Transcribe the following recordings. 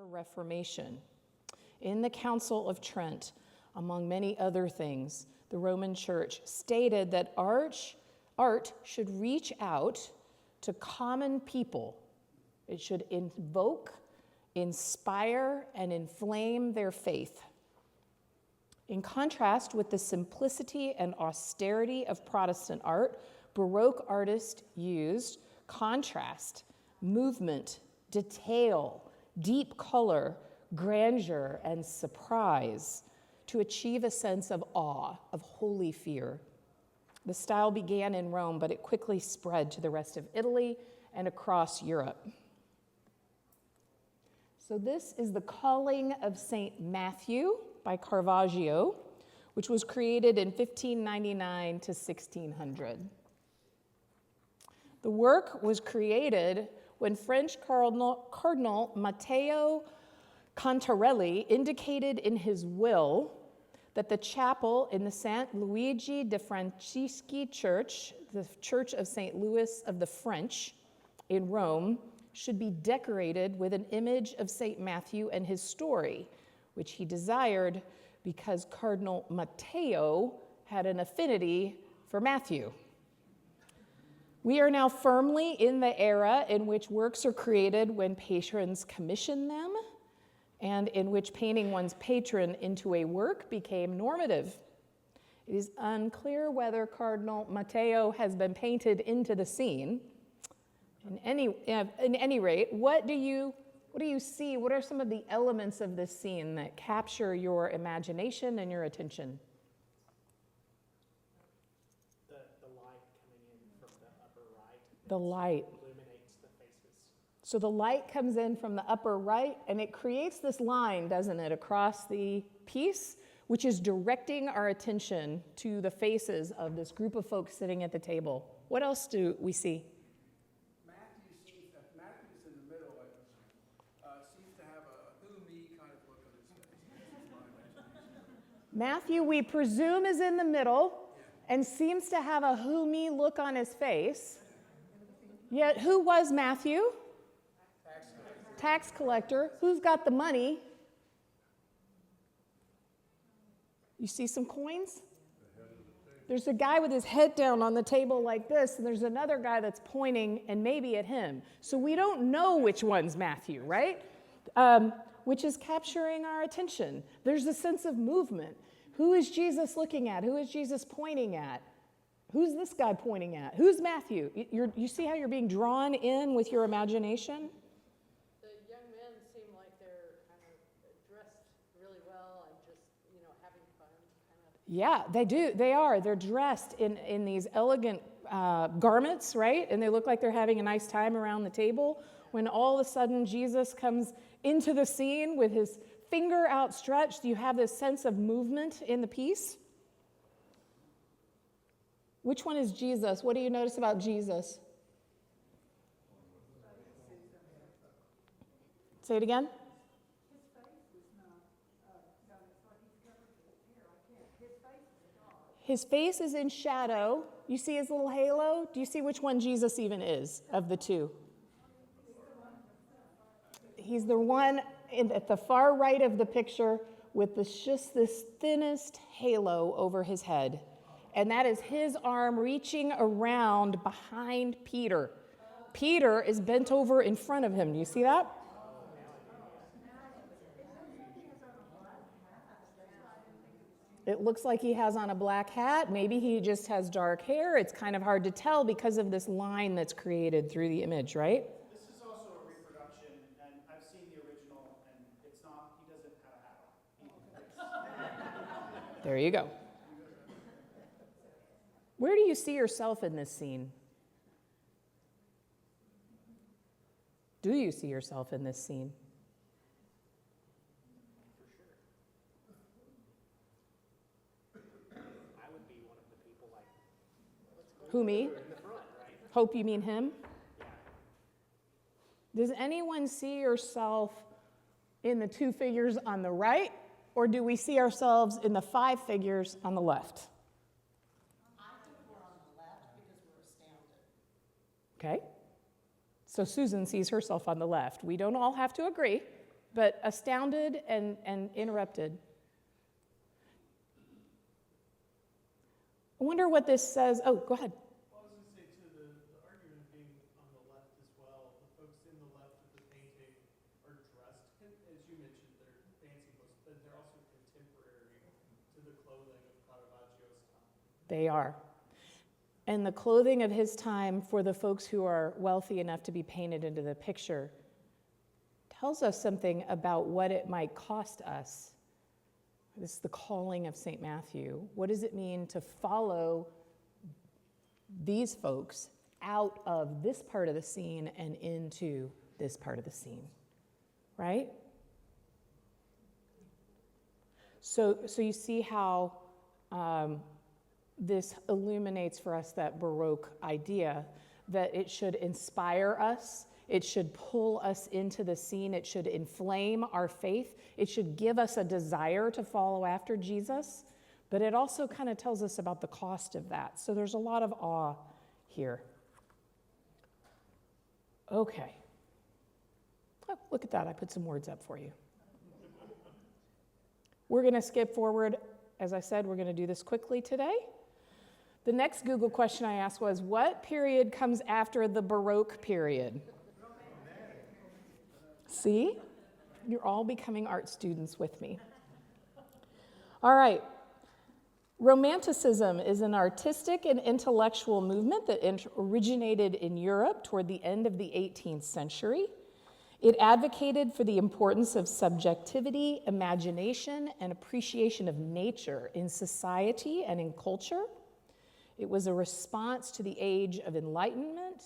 Reformation. In the Council of Trent, among many other things, the Roman Church stated that art should reach out to common people. It should invoke, inspire, and inflame their faith. In contrast with the simplicity and austerity of Protestant art, Baroque artists used contrast, movement, detail, deep color, grandeur, and surprise to achieve a sense of awe, of holy fear. The style began in Rome, but it quickly spread to the rest of Italy and across Europe. So this is the Calling of St. Matthew by Caravaggio, which was created in 1599 to 1600. The work was created when French Cardinal Matteo Cantarelli indicated in his will that the chapel in the San Luigi de Francisci Church, the Church of St. Louis of the French in Rome, should be decorated with an image of St. Matthew and his story, which he desired because Cardinal Matteo had an affinity for Matthew. We are now firmly in the era in which works are created when patrons commission them and in which painting one's patron into a work became normative. It is unclear whether Cardinal Matteo has been painted into the scene. In any rate, what do you see? What are some of the elements of this scene that capture your imagination and your attention? The light illuminates the faces. So the light comes in from the upper right, and it creates this line, doesn't it, across the piece, which is directing our attention to the faces of this group of folks sitting at the table. What else do we see? Matthew's in the middle, seems to have a who-me kind of look on his face. Matthew, we presume, is in the middle and seems to have a who-me look on his face. Yet, who was Matthew? Tax collector. Who's got the money? You see some coins? There's a guy with his head down on the table like this, and there's another guy that's pointing and maybe at him. So we don't know which one's Matthew, right? Which is capturing our attention. There's a sense of movement. Who is Jesus looking at? Who is Jesus pointing at? Who's this guy pointing at? Who's Matthew? You see how you're being drawn in with your imagination? The young men seem like they're kind of dressed really well and just, having fun. Yeah, they do. They are. They're dressed in these elegant garments, right? And they look like they're having a nice time around the table. When all of a sudden Jesus comes into the scene with his finger outstretched, you have this sense of movement in the piece. Which one is Jesus? What do you notice about Jesus? Say it again. His face is not done. It's like he's covered with hair. His face is dark. His face is in shadow. You see his little halo? Do you see which one Jesus even is of the two? He's the one at the far right of the picture with just this thinnest halo over his head. And that is his arm reaching around behind Peter. Peter is bent over in front of him. Do you see that? It looks like he has on a black hat. Maybe he just has dark hair. It's kind of hard to tell because of this line that's created through the image, right? This is also a reproduction, and I've seen the original, and it's not, he doesn't have a hat on. There you go. Where do you see yourself in this scene? Do you see yourself in this scene? For sure. I would be one of the people Who, me? in the front, right? Hope you mean him? Yeah. Does anyone see yourself in the two figures on the right, or do we see ourselves in the five figures on the left? Okay, so Susan sees herself on the left. We don't all have to agree. but astounded and interrupted. I wonder what this says. Oh, go ahead. Well, I was going to say, too, the argument being on the left as well, the folks in the left of the painting are dressed, as you mentioned, they're fancy books, but they're also contemporary to the clothing of Caravaggio's time. They are. And the clothing of his time for the folks who are wealthy enough to be painted into the picture tells us something about what it might cost us. This is the calling of St. Matthew. What does it mean to follow these folks out of this part of the scene and into this part of the scene, right? So you see how this illuminates for us that Baroque idea that it should inspire us, it should pull us into the scene, it should inflame our faith, it should give us a desire to follow after Jesus, but it also kind of tells us about the cost of that. So there's a lot of awe here. Okay. Oh, look at that, I put some words up for you. We're going to skip forward. As I said, we're going to do this quickly today. The next Google question I asked was, what period comes after the Baroque period? See? You're all becoming art students with me. All right. Romanticism is an artistic and intellectual movement that originated in Europe toward the end of the 18th century. It advocated for the importance of subjectivity, imagination, and appreciation of nature in society and in culture. It was a response to the age of enlightenment,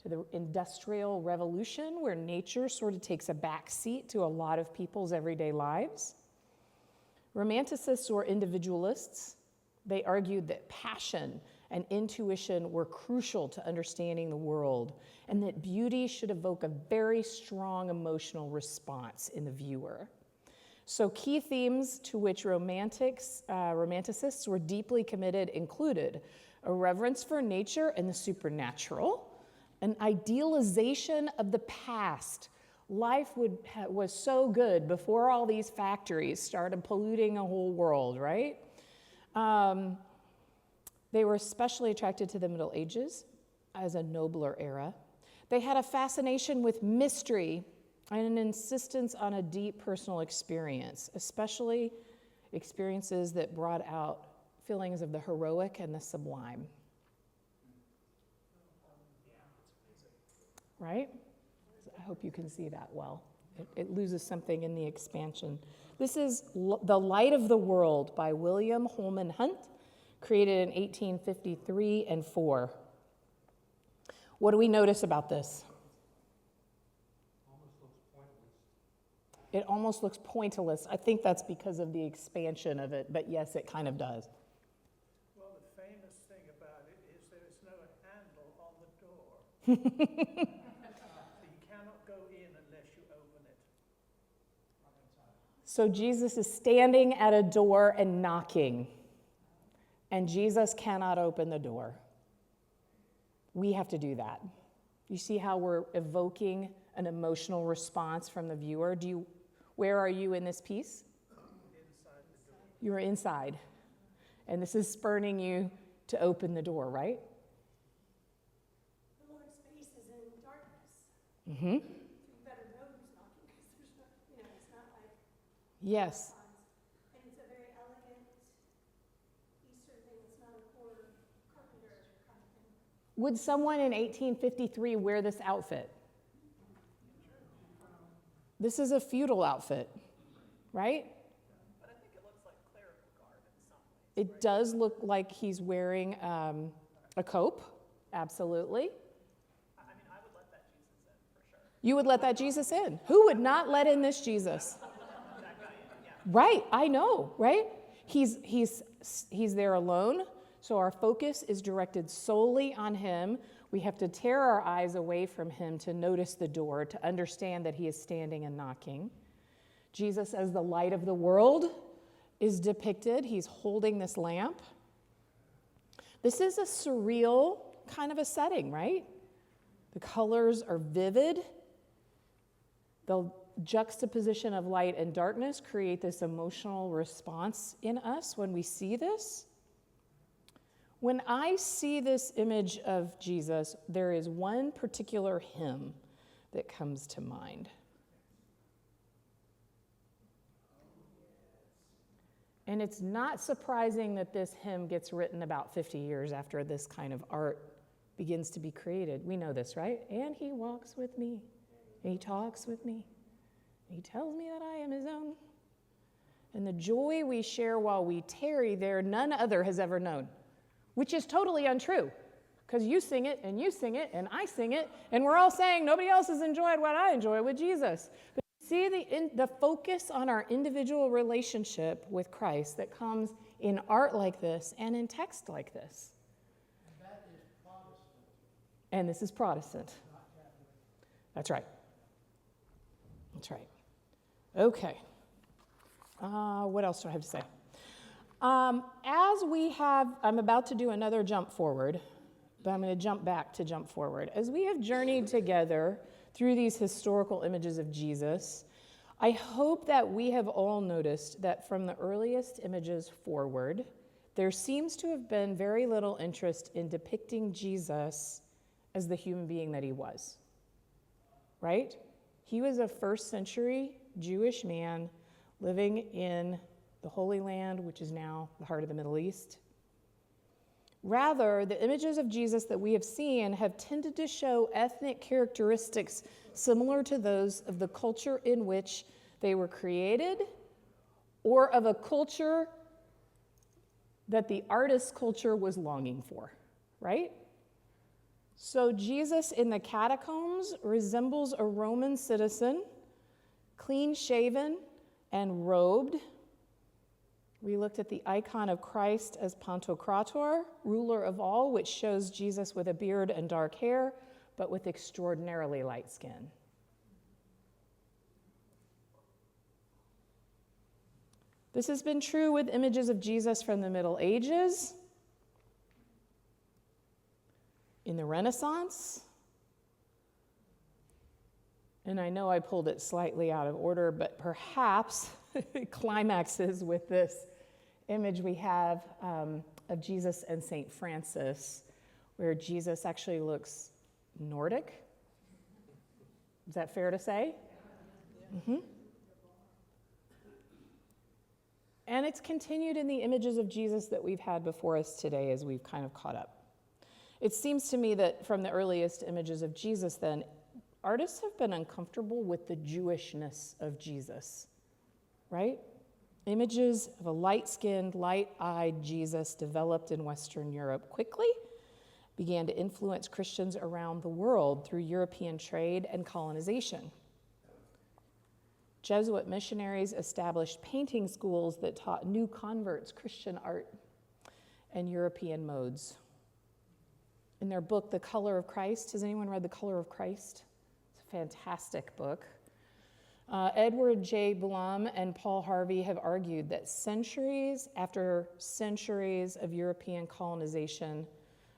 to the Industrial Revolution, where nature sort of takes a back seat to a lot of people's everyday lives. Romanticists or individualists, they argued that passion and intuition were crucial to understanding the world, and that beauty should evoke a very strong emotional response in the viewer. So key themes to which romanticists were deeply committed included a reverence for nature and the supernatural, an idealization of the past. Life was so good before all these factories started polluting a whole world, right? They were especially attracted to the Middle Ages as a nobler era. They had a fascination with mystery and an insistence on a deep personal experience, especially experiences that brought out feelings of the heroic and the sublime. Right? I hope you can see that well. It loses something in the expansion. This is The Light of the World by William Holman Hunt, created in 1853 and 4. What do we notice about this? It almost looks pointless. I think that's because of the expansion of it, but yes, it kind of does. Well, the famous thing about it is there is no handle on the door. So you cannot go in unless you open it. So Jesus is standing at a door and knocking, and Jesus cannot open the door. We have to do that. You see how we're evoking an emotional response from the viewer? Where are you in this piece? Inside the door. You're inside. And this is spurning you to open the door, right? The Lord's face is in darkness. Mm-hmm. You better know who's knocking because there's no, it's not like Yes. and it's a very elegant Easter thing. It's not a poor carpenter kind of thing. Would someone in 1853 wear this outfit? This is a feudal outfit, right? But I think it looks like clerical garb in some ways. It does look like he's wearing a cope, absolutely. I mean, I would let that Jesus in for sure. You would let that Jesus in. Who would not let in this Jesus? That guy in, yeah. Right, I know, right? He's there alone, so our focus is directed solely on him. We have to tear our eyes away from him to notice the door, to understand that he is standing and knocking. Jesus, as the light of the world, is depicted. He's holding this lamp. This is a surreal kind of a setting, right? The colors are vivid. The juxtaposition of light and darkness create this emotional response in us when we see this. When I see this image of Jesus, there is one particular hymn that comes to mind. And it's not surprising that this hymn gets written about 50 years after this kind of art begins to be created. We know this, right? And he walks with me, and he talks with me, and he tells me that I am his own. And the joy we share while we tarry there, none other has ever known, which is totally untrue, because you sing it, and I sing it, and we're all saying nobody else has enjoyed what I enjoy with Jesus. But see the focus on our individual relationship with Christ that comes in art like this and in text like this. And that is Protestant, And this is Protestant. not Catholic. That's right. That's right. Okay. What else do I have to say? I'm about to do another jump forward, but I'm going to jump back to jump forward. As we have journeyed together through these historical images of Jesus, I hope that we have all noticed that from the earliest images forward, there seems to have been very little interest in depicting Jesus as the human being that he was, right? He was a first century Jewish man living in the Holy Land, which is now the heart of the Middle East. Rather, the images of Jesus that we have seen have tended to show ethnic characteristics similar to those of the culture in which they were created, or of a culture that the artist's culture was longing for, right? So Jesus in the catacombs resembles a Roman citizen, clean-shaven and robed. We looked at the icon of Christ as Pantocrator, ruler of all, which shows Jesus with a beard and dark hair, but with extraordinarily light skin. This has been true with images of Jesus from the Middle Ages, in the Renaissance, and I know I pulled it slightly out of order, but perhaps it climaxes with this image we have of Jesus and St. Francis, where Jesus actually looks Nordic. Is that fair to say? Mm-hmm. And it's continued in the images of Jesus that we've had before us today as we've kind of caught up. It seems to me that from the earliest images of Jesus then, artists have been uncomfortable with the Jewishness of Jesus, right? Images of a light-skinned, light-eyed Jesus developed in Western Europe quickly began to influence Christians around the world through European trade and colonization. Jesuit missionaries established painting schools that taught new converts Christian art and European modes. In their book, The Color of Christ, has anyone read The Color of Christ? It's a fantastic book. Edward J. Blum and Paul Harvey have argued that centuries after centuries of European colonization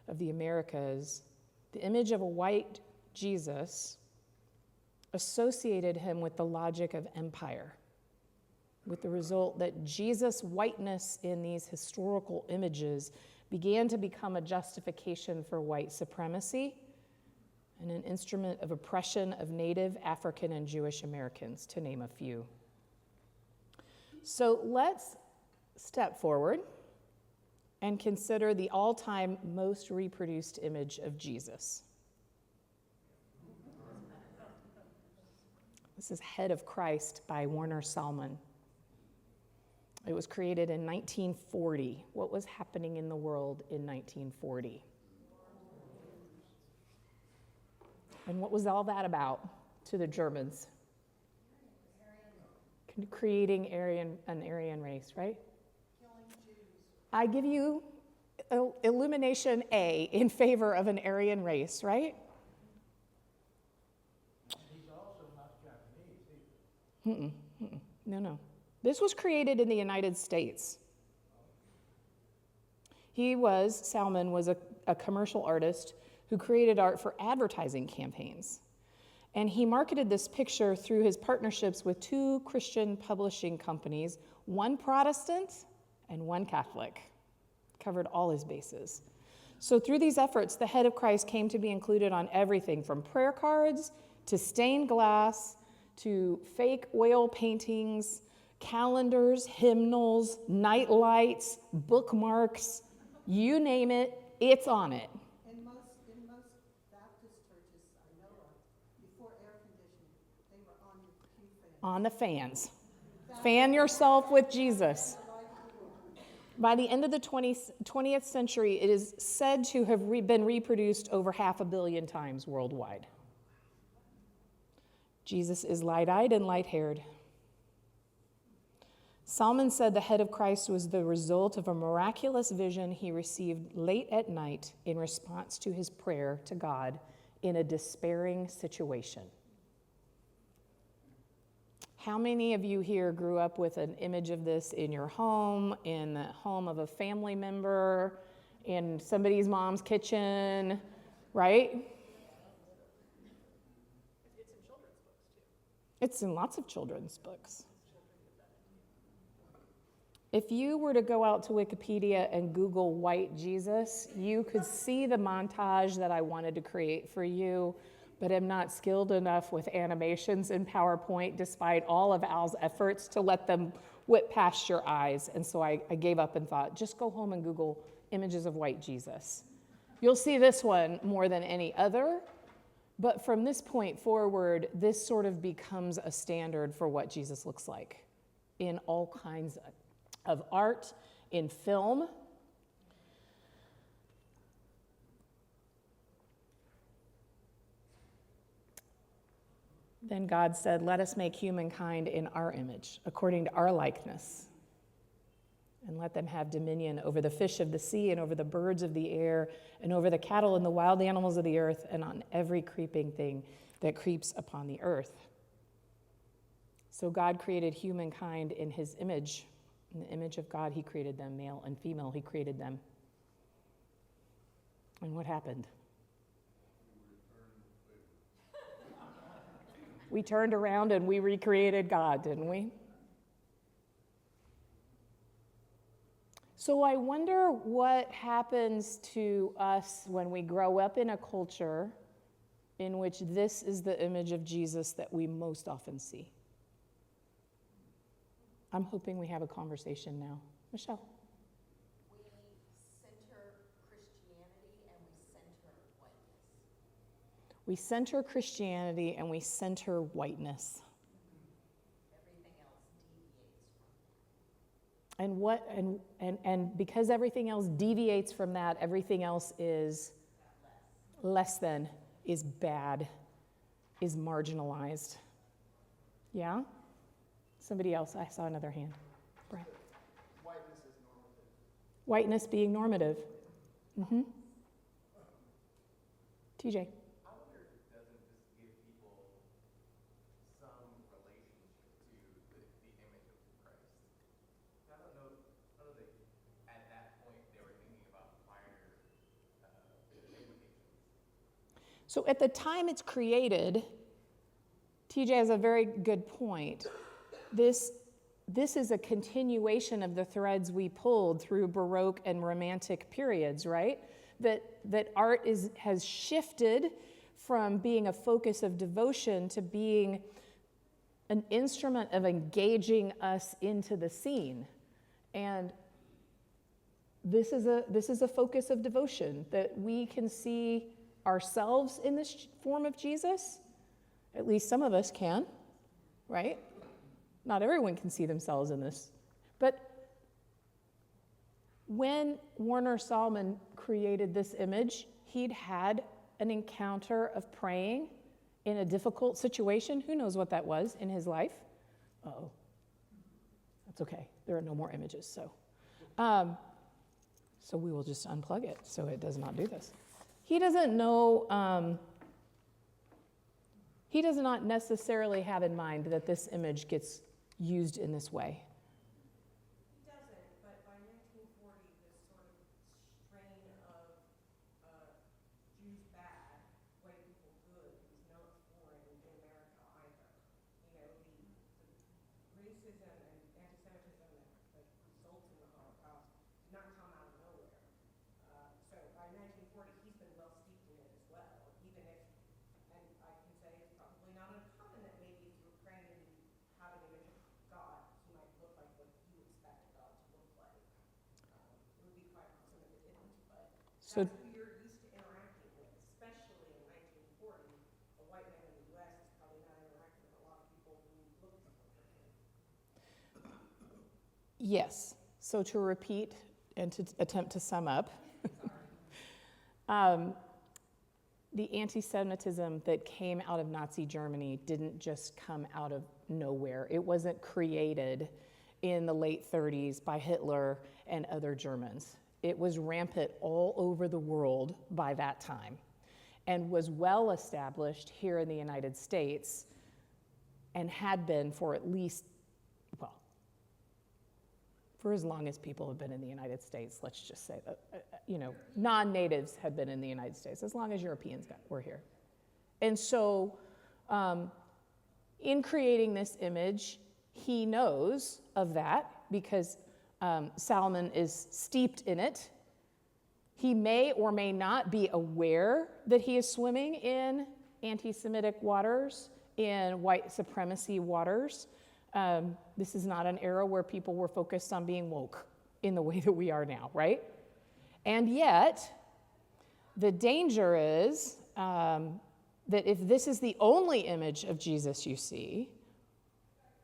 of the Americas, the image of a white Jesus associated him with the logic of empire, with the result that Jesus' whiteness in these historical images began to become a justification for white supremacy and an instrument of oppression of Native, African, and Jewish Americans, to name a few. So let's step forward and consider the all-time most reproduced image of Jesus. This is Head of Christ by Warner Salmon. It was created in 1940. What was happening in the world in 1940? And what was all that about to the Germans? Creating an Aryan race, right? I give you illumination A in favor of an Aryan race, right? He's also not Japanese either. No. This was created in the United States. Salmon was a commercial artist who created art for advertising campaigns. And he marketed this picture through his partnerships with two Christian publishing companies, one Protestant and one Catholic. Covered all his bases. So through these efforts, the head of Christ came to be included on everything from prayer cards to stained glass to fake oil paintings, calendars, hymnals, night lights, bookmarks, you name it, it's on it. In most Baptist churches I know of, before air conditioning, they were on the pew fans. On the fans. Fan yourself with Jesus. By the end of the 20th century, it is said to have been reproduced over 500 million times worldwide. Jesus is light-eyed and light-haired. Solomon said the head of Christ was the result of a miraculous vision he received late at night in response to his prayer to God in a despairing situation. How many of you here grew up with an image of this in your home, in the home of a family member, in somebody's mom's kitchen, right? It's in lots of children's books. If you were to go out to Wikipedia and Google white Jesus, you could see the montage that I wanted to create for you, but am not skilled enough with animations in PowerPoint, despite all of Al's efforts to let them whip past your eyes. And so I gave up and thought, just go home and Google images of white Jesus. You'll see this one more than any other, but from this point forward, this sort of becomes a standard for what Jesus looks like in all kinds of art, in film. Then God said, let us make humankind in our image, according to our likeness, and let them have dominion over the fish of the sea and over the birds of the air and over the cattle and the wild animals of the earth and on every creeping thing that creeps upon the earth. So God created humankind in his image. In the image of God, he created them, male and female, he created them. And what happened? We turned around and we recreated God, didn't we? So I wonder what happens to us when we grow up in a culture in which this is the image of Jesus that we most often see. I'm hoping we have a conversation now. Michelle. We center Christianity and we center whiteness. We center Christianity and we center whiteness. Everything else deviates from that. And because everything else deviates from that, everything else is less than, is bad, is marginalized. Yeah? Somebody else, I saw another hand. Brad. Whiteness is normative. Whiteness being normative. Mm-hmm. TJ. I wonder if it doesn't just give people some relationship to the image of Christ. I don't know that at that point they were thinking about wider implications. So at the time it's created, TJ has a very good point. This is a continuation of the threads we pulled through Baroque and Romantic periods, right? That art has shifted from being a focus of devotion to being an instrument of engaging us into the scene. And this is a focus of devotion, that we can see ourselves in this form of Jesus. At least some of us can, right? Not everyone can see themselves in this. But when Warner Solomon created this image, he'd had an encounter of praying in a difficult situation. Who knows what that was in his life? Uh-oh. That's okay. There are no more images, so we will just unplug it so it does not do this. He doesn't know, he does not necessarily have in mind that this image gets used in this way. He doesn't, but by 1940, this sort of strain of Jews bad, white people good, is now it's foreign, So- That's who you're used to interacting with, especially in 1940. A white man in the US is probably not interacting with a lot of people who look different from him. Yes. So to repeat and to attempt to sum up, the anti-Semitism that came out of Nazi Germany didn't just come out of nowhere. It wasn't created in the late 30s by Hitler and other Germans. It was rampant all over the world by that time and was well established here in the United States and had been for at least, well, for as long as people have been in the United States, let's just say that, non-natives have been in the United States, as long as Europeans were here. And so in creating this image, he knows of that because Salomon is steeped in it. He may or may not be aware that he is swimming in anti-Semitic waters, in white supremacy waters. This is not an era where people were focused on being woke in the way that we are now, right? And yet, the danger is that if this is the only image of Jesus you see,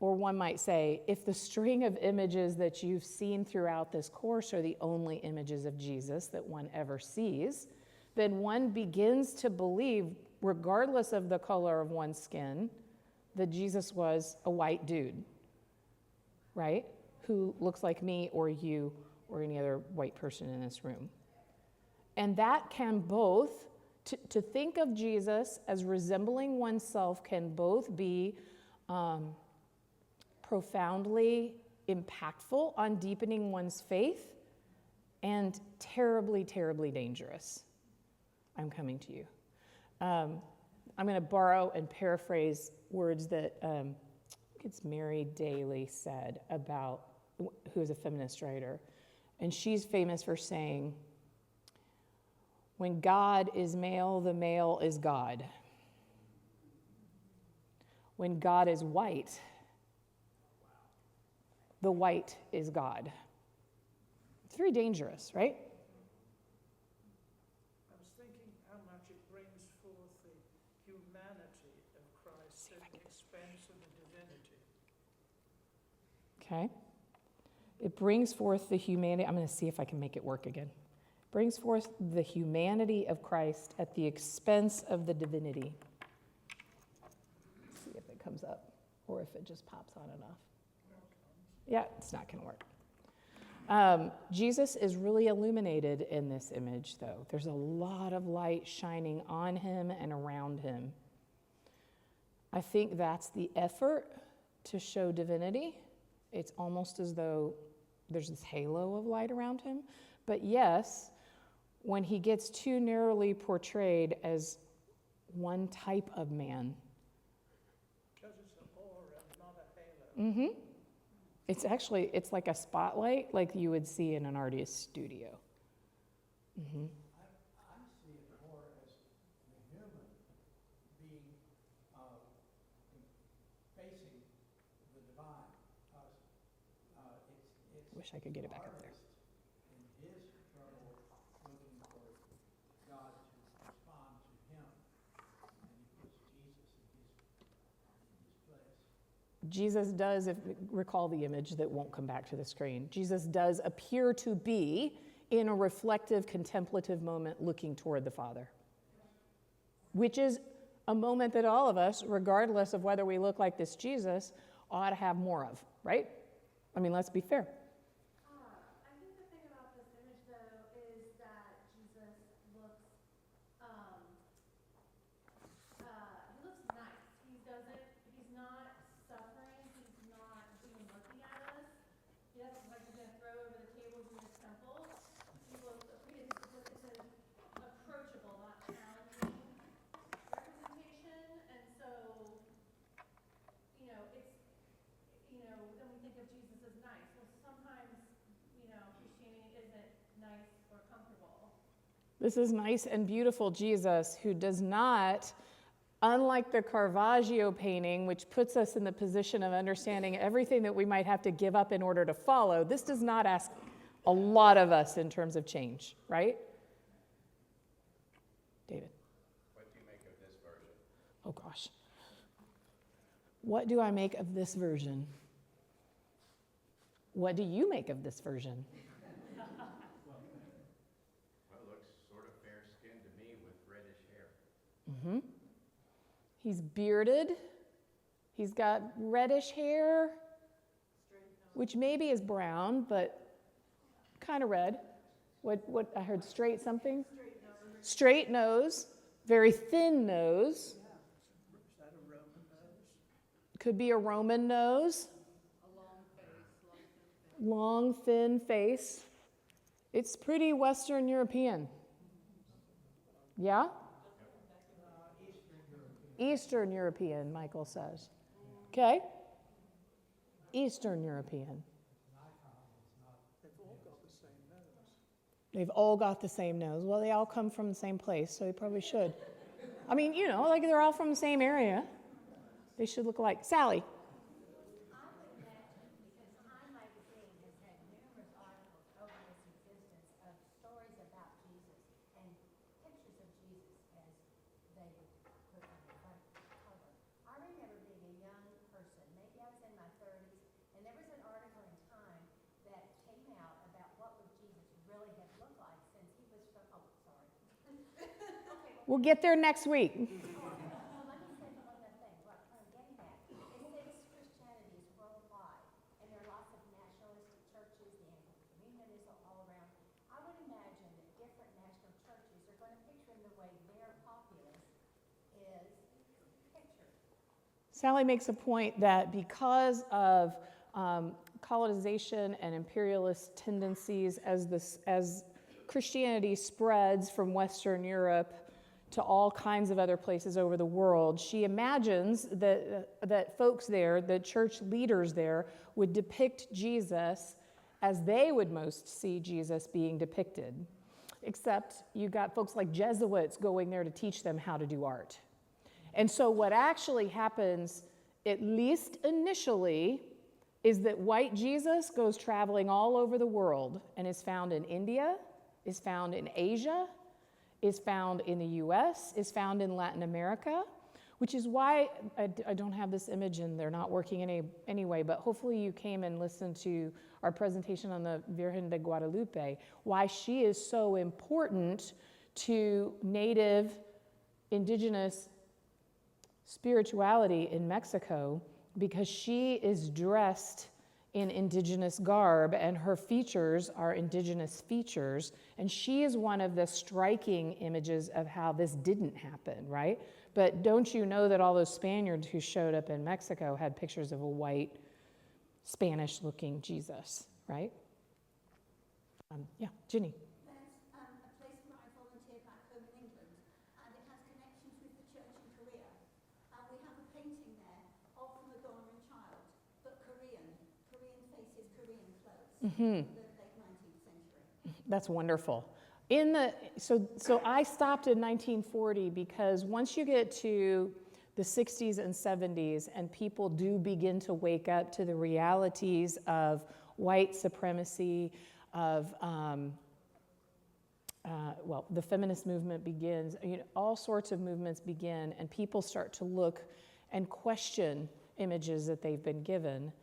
or one might say, if the string of images that you've seen throughout this course are the only images of Jesus that one ever sees, then one begins to believe, regardless of the color of one's skin, that Jesus was a white dude, right? Who looks like me or you or any other white person in this room. And that can both, to think of Jesus as resembling oneself can both be profoundly impactful on deepening one's faith and terribly, terribly dangerous. I'm coming to you. I'm going to borrow and paraphrase words that I think it's Mary Daly said about, who is a feminist writer. And she's famous for saying, when God is male, the male is God. When God is white, the white is God. It's very dangerous, right? I was thinking how much it brings forth the humanity of Christ at the expense of the divinity. Okay. It brings forth the humanity. I'm going to see if I can make it work again. Brings forth the humanity of Christ at the expense of the divinity. Let's see if it comes up or if it just pops on enough. Yeah, it's not going to work. Jesus is really illuminated in this image, though. There's a lot of light shining on him and around him. I think that's the effort to show divinity. It's almost as though there's this halo of light around him. But yes, when he gets too narrowly portrayed as one type of man. Because it's an aura, not a halo. Mm-hmm. It's like a spotlight like you would see in an artist's studio. Mm-hmm. I see it more as the human being facing the divine. It's Wish I could get it back up there. in his trouble looking for God to respond to him, and he puts Jesus in his place. Jesus does, if recall the image that won't come back to the screen, Jesus does appear to be in a reflective, contemplative moment looking toward the Father, which is a moment that all of us, regardless of whether we look like this Jesus, ought to have more of, right? I mean, let's be fair. I think the thing about this image, though, is that Jesus looks, he looks nice. He's not suffering. He's not even looking at us. He doesn't look like he's going to throw over the tables in this temple. He looks, it's an approachable, not challenging representation. And so, then we think of Jesus as nice. Well, sometimes, Christianity isn't nice or comfortable. This is nice and beautiful Jesus who does not, unlike the Caravaggio painting, which puts us in the position of understanding everything that we might have to give up in order to follow, this does not ask a lot of us in terms of change, right? Oh gosh. What do I make of this version? What do you make of this version? Well, it looks sort of fair-skinned to me with reddish hair. Mm-hmm. He's bearded. He's got reddish hair, which maybe is brown, but kind of red. What I heard, straight something? Straight nose, very thin nose. Is that a Roman nose? Could be a Roman nose. A long face, Long, thin face. It's pretty Western European. Yeah? Eastern European, Michael says. Okay? Eastern European. They've all got the same nose. They've all got the same nose. Well, they all come from the same place, so they probably should. I mean, you know, like they're all from the same area. They should look alike. Sally. I would imagine, because Time magazine has had numerous articles over its existence of stories about Jesus and pictures of Jesus as they would put on the front cover. I remember being a young person, maybe I was in my 30s, and there was an article in Time that came out about what would Jesus really have looked like since he was from, oh, sorry. Okay, well, We'll get there next week. let me say one other thing. What I'm getting at is since Christianity is worldwide, and there are lots of nationalistic churches, the Anglican Communion is all around, I would imagine that different national churches are going to picture him the way their populace is pictured. Sally makes a point that because of colonization and imperialist tendencies, as Christianity spreads from Western Europe to all kinds of other places over the world, she imagines that folks there, the church leaders there, would depict Jesus as they would most see Jesus being depicted. Except you got folks like Jesuits going there to teach them how to do art. And so what actually happens, at least initially, is that white Jesus goes traveling all over the world and is found in India, is found in Asia, is found in the US, is found in Latin America, which is why I don't have this image and they're not working anyway, but hopefully you came and listened to our presentation on the Virgen de Guadalupe, why she is so important to native indigenous spirituality in Mexico, because she is dressed in indigenous garb and her features are indigenous features, and she is one of the striking images of how this didn't happen, right? But don't you know that all those Spaniards who showed up in Mexico had pictures of a white, Spanish-looking Jesus, right? Yeah, Ginny. There's a place where I volunteer back home in England, and it has connections with the church in Korea. And we have a painting there of the Madonna and Child, but Korean faces, Korean clothes, from the late 19th century. That's wonderful. So I stopped in 1940 because once you get to the 60s and 70s and people do begin to wake up to the realities of white supremacy, of the feminist movement begins, all sorts of movements begin, and people start to look and question images that they've been given,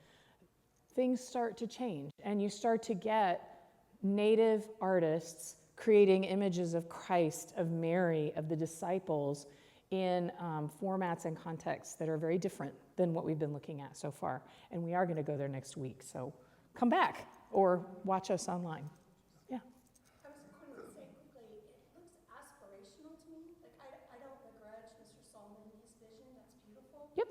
things start to change, and you start to get native artists creating images of Christ, of Mary, of the disciples in formats and contexts that are very different than what we've been looking at so far. And we are going to go there next week, so come back or watch us online. Yeah. I was going to say quickly, it looks aspirational to me. Like, I don't begrudge Mr. Solomon and his vision. That's beautiful. Yep.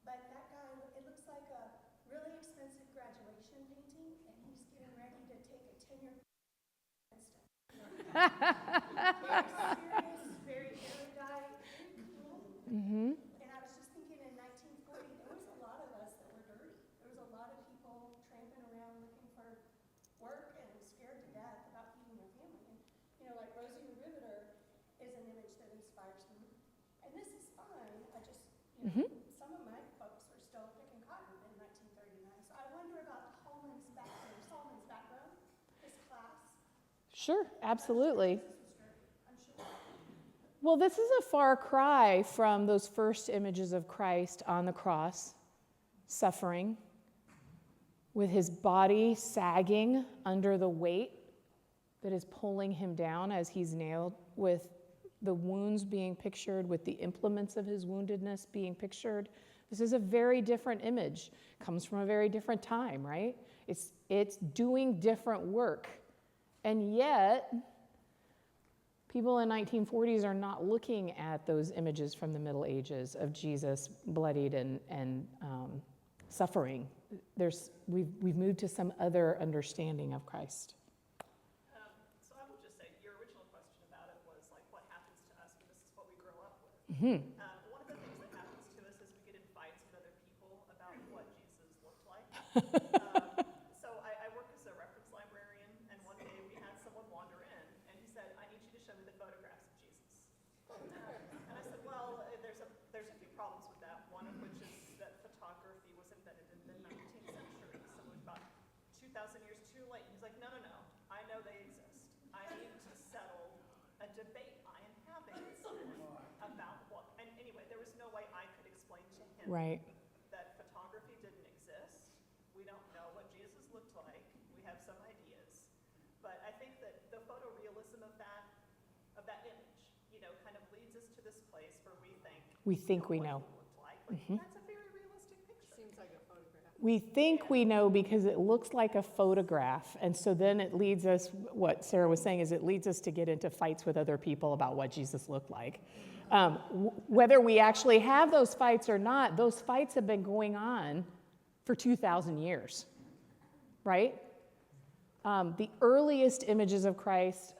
But that guy, it looks like a really expensive graduation painting, and he's getting ready to take a 10-year and stuff. Very serious, very erudite, very cool. Mm-hmm. And I was just thinking in 1940, there was a lot of us that were dirty. There was a lot of people tramping around looking for work and scared to death about feeding their family. And, like Rosie the Riveter is an image that inspires me. And this is fine. I just, some of my folks were still picking cotton in 1939. So I wonder about Solomon's background, his class. Sure, absolutely. Well, this is a far cry from those first images of Christ on the cross, suffering, with his body sagging under the weight that is pulling him down as he's nailed, with the wounds being pictured, with the implements of his woundedness being pictured. This is a very different image. Comes from a very different time, right? It's doing different work. And yet, people in 1940s are not looking at those images from the Middle Ages of Jesus bloodied and suffering. We've moved to some other understanding of Christ. So I will just say, your original question about it was like, what happens to us when this is what we grow up with? Mm-hmm. One of the things that happens to us is we get in fights with other people about what Jesus looked like. So I work as a reference librarian, and one day we had someone wander in, and he said, I need you to show me the photographs of Jesus. And I said, well, there's a few problems with that, one of which is that photography was invented in the 19th century, so it was about 2,000 years too late. And he's like, no, I know they exist. I need to settle a debate I am having with someone about what, and anyway, there was no way I could explain to him Right. that photography didn't exist. We don't know what Jesus looked like. We have some ideas. But I think that the photorealism of that image, kind of leads us to this place where we think we what know. he looked like. But that's a very realistic picture. Seems like a photograph. We think we know because it looks like a photograph. And so then it leads us, what Sarah was saying is it leads us to get into fights with other people about what Jesus looked like. Whether we actually have those fights or not, those fights have been going on for 2,000 years, right? The earliest images of Christ,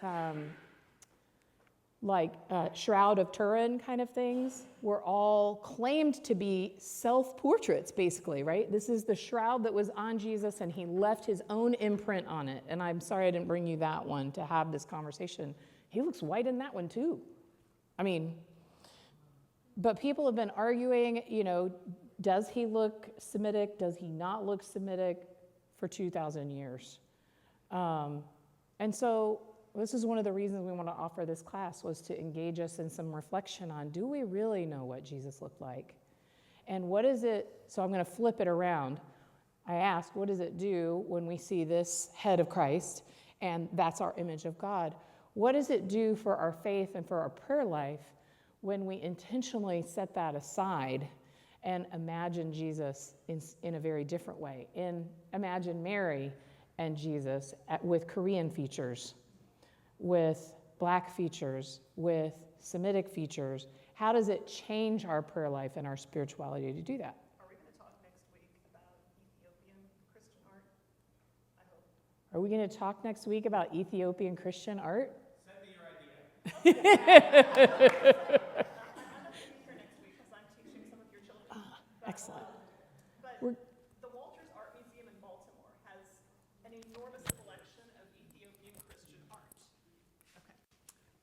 like Shroud of Turin kind of things, were all claimed to be self-portraits, basically, right? This is the shroud that was on Jesus, and he left his own imprint on it. And I'm sorry I didn't bring you that one to have this conversation. He looks white in that one, too. I mean, but people have been arguing, does he look Semitic? Does he not look Semitic? For 2,000 years. And so this is one of the reasons we want to offer this class, was to engage us in some reflection on, do we really know what Jesus looked like? And what is it, so I'm going to flip it around. I ask, what does it do when we see this head of Christ, and that's our image of God? What does it do for our faith and for our prayer life when we intentionally set that aside and imagine Jesus in a very different way? Imagine Mary and Jesus with Korean features, with Black features, with Semitic features. How does it change our prayer life and our spirituality to do that? Are we going to talk next week about Ethiopian Christian art? I hope. Are we going to talk next week about Ethiopian Christian art? Send me your idea. I'm not going to be here next week because I'm teaching some of your children. Excellent. But We're- the Walters Art Museum in Baltimore has an enormous collection of Ethiopian Christian art. Okay.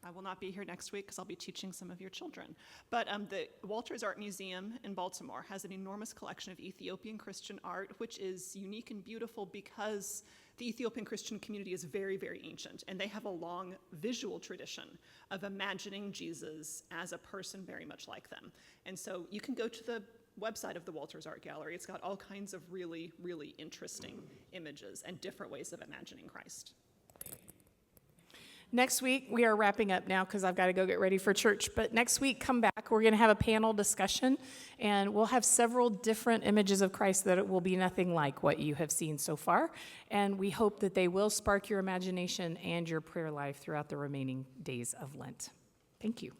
I will not be here next week because I'll be teaching some of your children. But the Walters Art Museum in Baltimore has an enormous collection of Ethiopian Christian art, which is unique and beautiful because the Ethiopian Christian community is very, very ancient, and they have a long visual tradition of imagining Jesus as a person very much like them. And so you can go to the website of the Walters Art Gallery. It's got all kinds of really, really interesting images and different ways of imagining Christ. Next week, we are wrapping up now because I've got to go get ready for church. But next week, come back. We're going to have a panel discussion, and we'll have several different images of Christ that it will be nothing like what you have seen so far. And we hope that they will spark your imagination and your prayer life throughout the remaining days of Lent. Thank you.